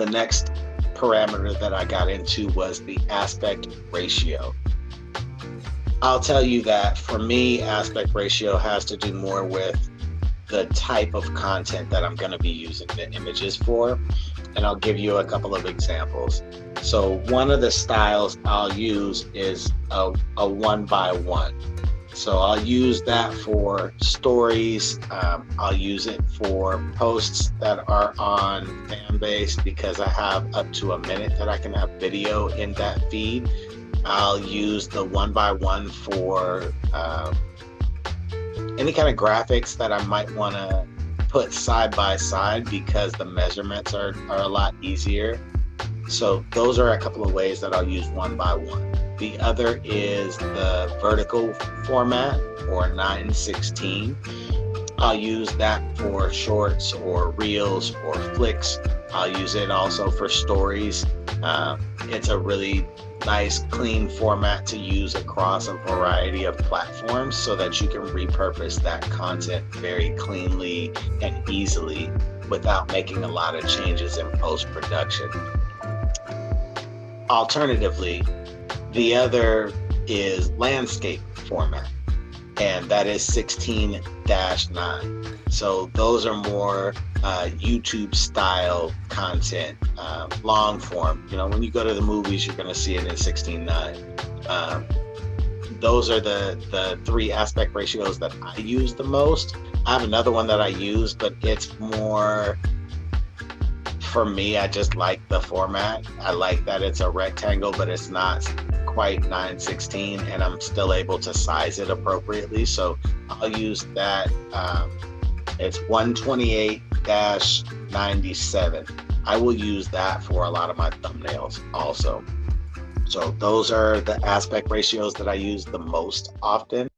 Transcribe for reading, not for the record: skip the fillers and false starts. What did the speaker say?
The next parameter that I got into was the aspect ratio. I'll tell you that for me, aspect ratio has to do more with the type of content that I'm going to be using the images for. And I'll give you a couple of examples. So one of the styles I'll use is a 1x1. So I'll use that for stories. I'll use it for posts that are on Fanbase because I have up to a minute that I can have video in that feed. I'll use the 1x1 for any kind of graphics that I might want to put side by side because the measurements are a lot easier. So those are a couple of ways that I'll use 1x1. The other is the vertical format or 9:16. I'll use that for shorts or reels or flicks. I'll use it also for stories. It's a really nice, clean format to use across a variety of platforms so that you can repurpose that content very cleanly and easily without making a lot of changes in post-production. Alternatively, the other is landscape format, and that is 16-9. So those are more YouTube style content, long form. You know, when you go to the movies, you're going to see it in 16:9. Those are the three aspect ratios that I use the most. I have another one that I use, but it's more, for me, I just like the format. I like that it's a rectangle, but it's not quite 9:16, and I'm still able to size it appropriately. So I'll use that. It's 128-97. I will use that for a lot of my thumbnails also. So those are the aspect ratios that I use the most often.